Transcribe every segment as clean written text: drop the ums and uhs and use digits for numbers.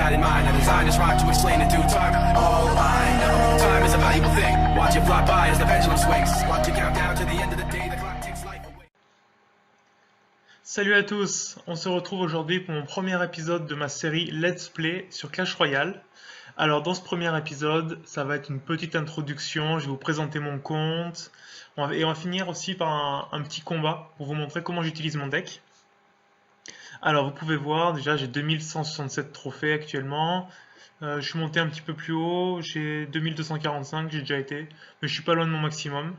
that in mind. I designed this rhyme to explain in due time. All I know, time is a valuable thing. Watch it fly by as the pendulum swings. Watch it count down to the end of the day. The clock takes life away. Salut à tous, on se retrouve aujourd'hui pour mon premier épisode de ma série Let's Play sur Clash Royale. Alors dans ce premier épisode, ça va être une petite introduction, je vais vous présenter mon compte et on va finir aussi par un petit combat pour vous montrer comment j'utilise mon deck. Alors vous pouvez voir, déjà j'ai 2167 trophées actuellement, je suis monté un petit peu plus haut, j'ai 2245, j'ai déjà été, mais je suis pas loin de mon maximum.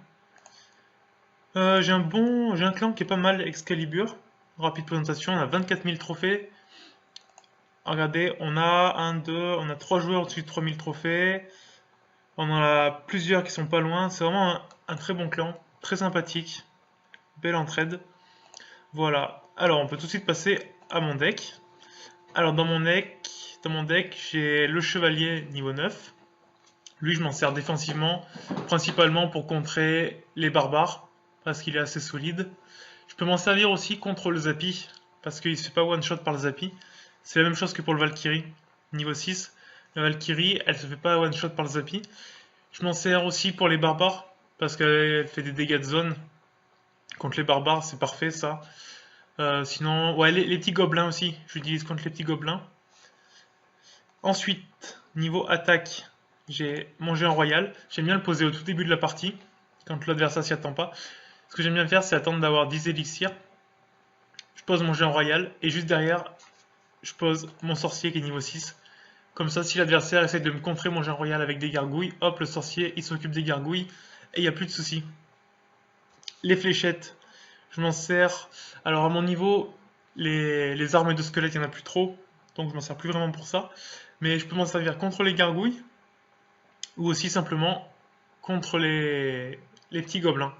J'ai un clan qui est pas mal, Excalibur. Rapide présentation, on a 24 000 trophées. Regardez, on a 3 joueurs au-dessus de 3000 trophées. On en a plusieurs qui sont pas loin. C'est vraiment un très bon clan, très sympathique. Belle entraide. Voilà. Alors, on peut tout de suite passer à mon deck. Alors, dans mon deck, j'ai le chevalier niveau 9. Lui, je m'en sers défensivement, principalement pour contrer les barbares, parce qu'il est assez solide. Je peux m'en servir aussi contre le Zappy, parce qu'il ne se fait pas one-shot par le Zappy. C'est la même chose que pour le Valkyrie, niveau 6. La Valkyrie, elle se fait pas one-shot par le Zappy. Je m'en sers aussi pour les barbares, parce qu'elle fait des dégâts de zone. Contre les barbares, c'est parfait ça. Sinon, ouais, les petits gobelins aussi, je l'utilise contre les petits gobelins. Ensuite, niveau attaque, j'ai mon géant royal. J'aime bien le poser au tout début de la partie, quand l'adversaire s'y attend pas. Ce que j'aime bien faire, c'est attendre d'avoir 10 élixirs. Je pose mon géant royal et juste derrière, je pose mon sorcier qui est niveau 6. Comme ça, si l'adversaire essaie de me contrer mon géant royal avec des gargouilles, hop, le sorcier, il s'occupe des gargouilles et il n'y a plus de soucis. Les fléchettes, je m'en sers. Alors à mon niveau, les armes de squelette, il n'y en a plus trop, donc je m'en sers plus vraiment pour ça. Mais je peux m'en servir contre les gargouilles ou aussi simplement contre les petits gobelins.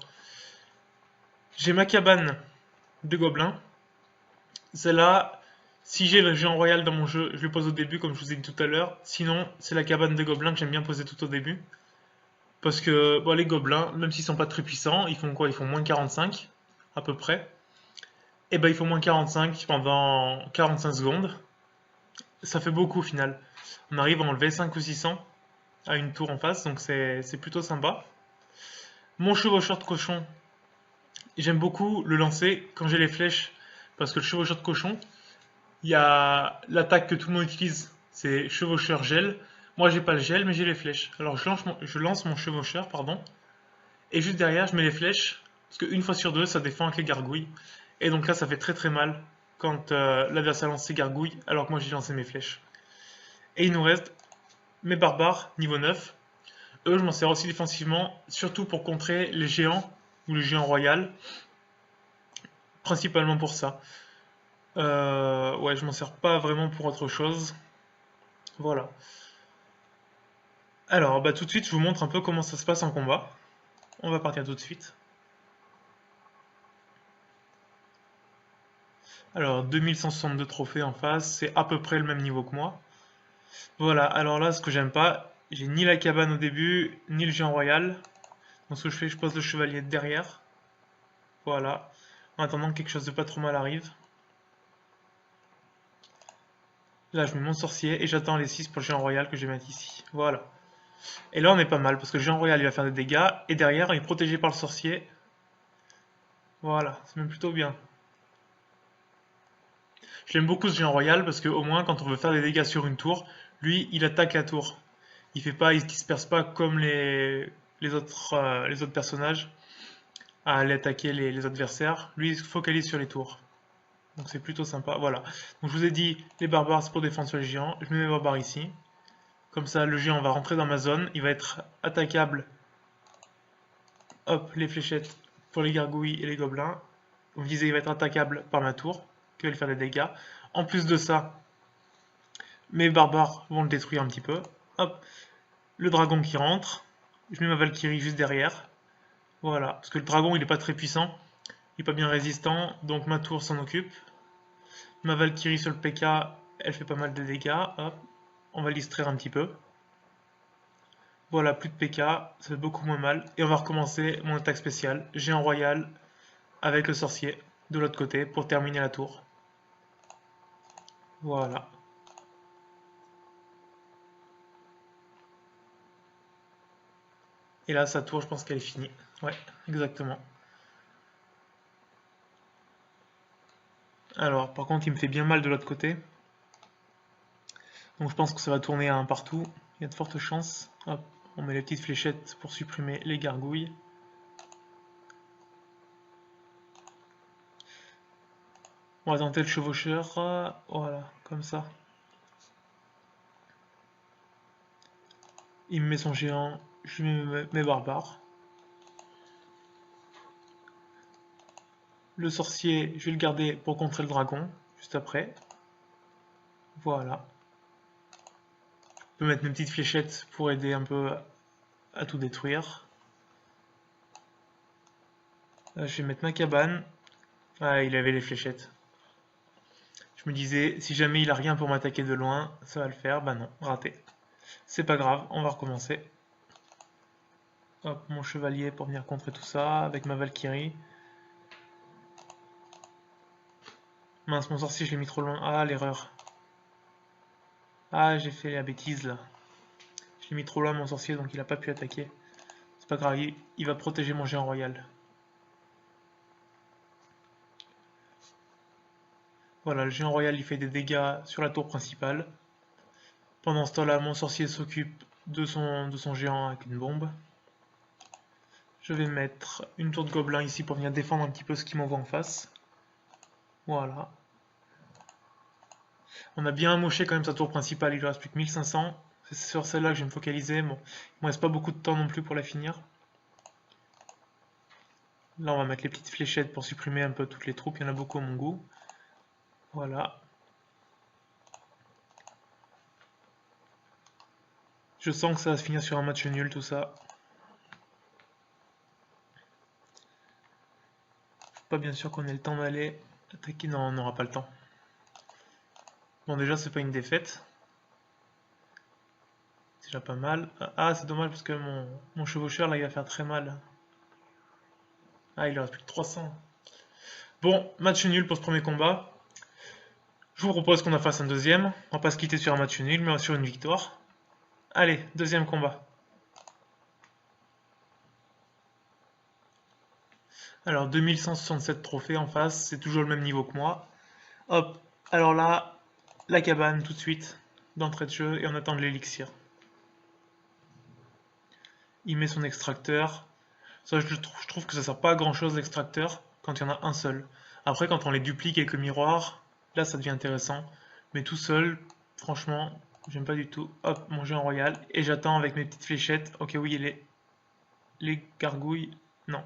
J'ai ma cabane de gobelins. Celle-là, si j'ai le géant royal dans mon jeu, je le pose au début comme je vous ai dit tout à l'heure. Sinon, c'est la cabane de gobelins que j'aime bien poser tout au début. Parce que bon, les gobelins, même s'ils sont pas très puissants, ils font quoi? Ils font moins 45 à peu près. Et ben ils font moins 45 pendant 45 secondes. Ça fait beaucoup au final. On arrive à enlever 5 ou 600 à une tour en face, donc c'est plutôt sympa. Mon chevaucheur de cochon, j'aime beaucoup le lancer quand j'ai les flèches, parce que le chevaucheur de cochon, il y a l'attaque que tout le monde utilise, c'est chevaucheur gel. Moi j'ai pas le gel, mais j'ai les flèches. Alors je lance mon chevaucheur, pardon, et juste derrière je mets les flèches, parce qu'une fois sur deux ça défend avec les gargouilles. Et donc là ça fait très très mal quand l'adversaire lance ses gargouilles, alors que moi j'ai lancé mes flèches. Et il nous reste mes barbares, niveau 9. Eux je m'en sers aussi défensivement, surtout pour contrer les géants ou le géant royal, principalement pour ça. Ouais, je m'en sers pas vraiment pour autre chose. Voilà. Alors, bah tout de suite, je vous montre un peu comment ça se passe en combat. On va partir tout de suite. Alors, 2162 trophées en face, c'est à peu près le même niveau que moi. Voilà, alors là, ce que j'aime pas, j'ai ni la cabane au début, ni le géant royal. Donc ce que je fais, je pose le chevalier derrière. Voilà. En attendant que quelque chose de pas trop mal arrive. Là, je mets mon sorcier et j'attends les 6 pour le géant royal que je vais mettre ici. Voilà. Et là, on est pas mal parce que le géant royal, il va faire des dégâts. Et derrière, il est protégé par le sorcier. Voilà, c'est même plutôt bien. Je l'aime beaucoup ce géant royal parce qu'au moins, quand on veut faire des dégâts sur une tour, lui, il attaque la tour. Il se disperse pas comme les autres personnages à aller attaquer les adversaires. Lui, il se focalise sur les tours. Donc c'est plutôt sympa, voilà. Donc je vous ai dit, les barbares c'est pour défendre sur les géants. Je mets mes barbares ici. Comme ça, le géant va rentrer dans ma zone. Il va être attaquable. Hop, les fléchettes pour les gargouilles et les gobelins. On me disait, il va être attaquable par ma tour, qui va lui faire des dégâts. En plus de ça, mes barbares vont le détruire un petit peu. Hop, le dragon qui rentre. Je mets ma Valkyrie juste derrière. Voilà, parce que le dragon, il n'est pas très puissant. Il n'est pas bien résistant, donc ma tour s'en occupe. Ma Valkyrie sur le PK, elle fait pas mal de dégâts. Hop, on va distraire un petit peu. Voilà, plus de PK, ça fait beaucoup moins mal. Et on va recommencer mon attaque spéciale. Géant royal avec le sorcier de l'autre côté pour terminer la tour. Voilà. Et là, sa tour, je pense qu'elle est finie. Ouais, exactement. Alors, par contre, il me fait bien mal de l'autre côté. Donc je pense que ça va tourner à un partout. Il y a de fortes chances. Hop, on met les petites fléchettes pour supprimer les gargouilles. On va tenter le chevaucheur. Voilà, comme ça. Il me met son géant. Je mets mes barbares. Le sorcier, je vais le garder pour contrer le dragon, juste après. Voilà. Je peux mettre mes petites fléchettes pour aider un peu à tout détruire. Là, je vais mettre ma cabane. Ah, il avait les fléchettes. Je me disais, si jamais il a rien pour m'attaquer de loin, ça va le faire. Bah non, raté. C'est pas grave, on va recommencer. Hop, mon chevalier pour venir contrer tout ça, avec ma Valkyrie. Mince, mon sorcier, je l'ai mis trop loin. Ah, l'erreur. Ah, j'ai fait la bêtise, là. Je l'ai mis trop loin, mon sorcier, donc il a pas pu attaquer. C'est pas grave, il va protéger mon géant royal. Voilà, le géant royal, il fait des dégâts sur la tour principale. Pendant ce temps-là, mon sorcier s'occupe de son géant avec une bombe. Je vais mettre une tour de gobelin ici pour venir défendre un petit peu ce qui m'envoie en face. Voilà. On a bien amoché quand même sa tour principale, il ne reste plus que 1500. C'est sur celle-là que je vais me focaliser. Bon, il me reste pas beaucoup de temps non plus pour la finir. Là, on va mettre les petites fléchettes pour supprimer un peu toutes les troupes. Il y en a beaucoup à mon goût. Voilà. Je sens que ça va se finir sur un match nul, tout ça. Pas bien sûr qu'on ait le temps d'aller attaquer. Non, on n'aura pas le temps. Bon, déjà, c'est pas une défaite. C'est déjà pas mal. Ah, c'est dommage parce que mon chevaucheur, là, il va faire très mal. Ah, il en reste plus que 300. Bon, match nul pour ce premier combat. Je vous propose qu'on en fasse un deuxième. On va pas se quitter sur un match nul, mais sur une victoire. Allez, deuxième combat. Alors, 2167 trophées en face, c'est toujours le même niveau que moi. Hop, alors là, la cabane tout de suite, d'entrée de jeu, et on attend de l'élixir. Il met son extracteur. Ça, je trouve que ça sert pas à grand chose l'extracteur quand il y en a un seul. Après, quand on les duplique avec le miroir, là ça devient intéressant. Mais tout seul, franchement, j'aime pas du tout. Hop, mon géant royal. Et j'attends avec mes petites fléchettes. Ok, oui, les gargouilles. Non.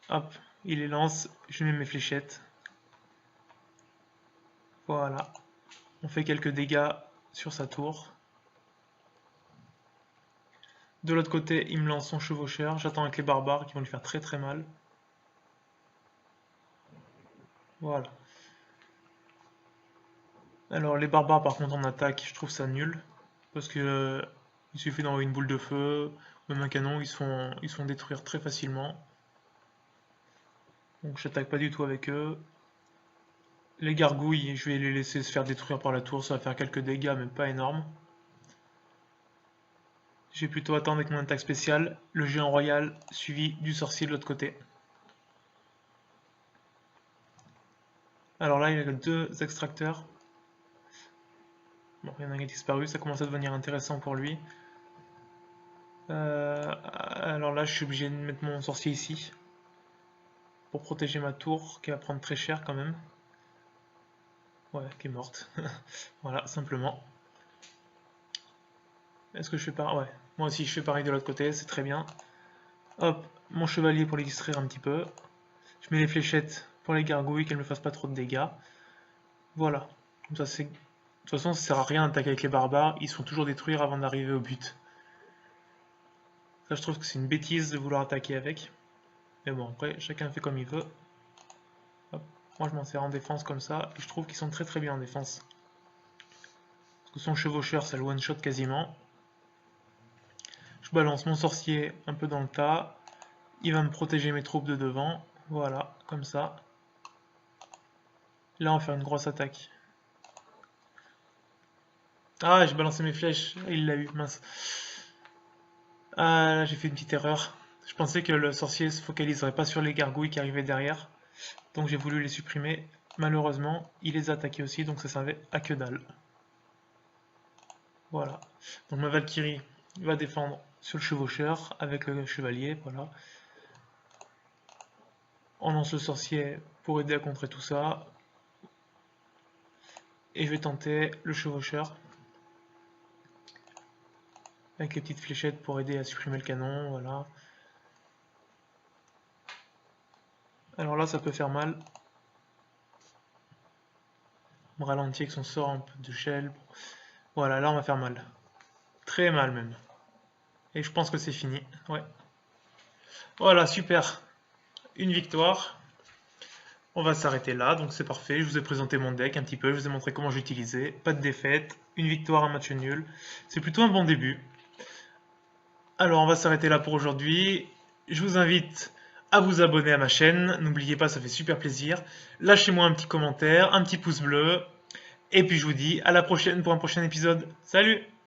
Hop, il les lance. Je mets mes fléchettes. Voilà. On fait quelques dégâts sur sa tour. De l'autre côté, il me lance son chevaucheur. J'attends avec les barbares qui vont lui faire très très mal. Voilà. Alors les barbares par contre en attaque, je trouve ça nul. Parce que il suffit d'envoyer une boule de feu, même un canon, ils se font détruire très facilement. Donc j'attaque pas du tout avec eux. Les gargouilles, je vais les laisser se faire détruire par la tour, ça va faire quelques dégâts mais pas énormes. J'ai plutôt attendre avec mon attaque spéciale, le géant royal suivi du sorcier de l'autre côté. Alors là il y a deux extracteurs. Bon, il y en a un qui a disparu, ça commence à devenir intéressant pour lui. Alors là je suis obligé de mettre mon sorcier ici. Pour protéger ma tour, qui va prendre très cher quand même. Ouais, qui est morte. Voilà, simplement. Est-ce que je fais pareil? Ouais, moi aussi je fais pareil de l'autre côté, c'est très bien. Hop, mon chevalier pour les distraire un petit peu. Je mets les fléchettes pour les gargouilles, qu'elles ne me fassent pas trop de dégâts. Voilà. Comme ça, c'est... De toute façon, ça sert à rien d'attaquer avec les barbares, ils sont toujours détruire avant d'arriver au but. Ça, je trouve que c'est une bêtise de vouloir attaquer avec. Mais bon, après, chacun fait comme il veut. Hop. Moi, je m'en sers en défense comme ça, et je trouve qu'ils sont très très bien en défense. Parce que son chevaucheur, ça le one-shot quasiment. Je balance mon sorcier un peu dans le tas. Il va me protéger mes troupes de devant. Voilà, comme ça. Là, on va faire une grosse attaque. Ah, j'ai balancé mes flèches. Il l'a eu, mince. Ah, là, j'ai fait une petite erreur. Je pensais que le sorcier se focaliserait pas sur les gargouilles qui arrivaient derrière. Donc j'ai voulu les supprimer. Malheureusement, il les a attaqués aussi, donc ça servait à que dalle. Voilà. Donc ma Valkyrie va défendre sur le chevaucheur avec le chevalier, voilà. On lance le sorcier pour aider à contrer tout ça. Et je vais tenter le chevaucheur. Avec les petites fléchettes pour aider à supprimer le canon, voilà. Alors là, ça peut faire mal. On me ralentit avec son sort un peu de shell. Voilà, là on va faire mal. Très mal même. Et je pense que c'est fini. Ouais. Voilà, super. Une victoire. On va s'arrêter là, donc c'est parfait. Je vous ai présenté mon deck un petit peu, je vous ai montré comment j'utilisais. Pas de défaite, une victoire, un match nul. C'est plutôt un bon début. Alors on va s'arrêter là pour aujourd'hui. Je vous invite à vous abonner à ma chaîne. N'oubliez pas, ça fait super plaisir. Lâchez-moi un petit commentaire, un petit pouce bleu. Et puis je vous dis à la prochaine pour un prochain épisode. Salut!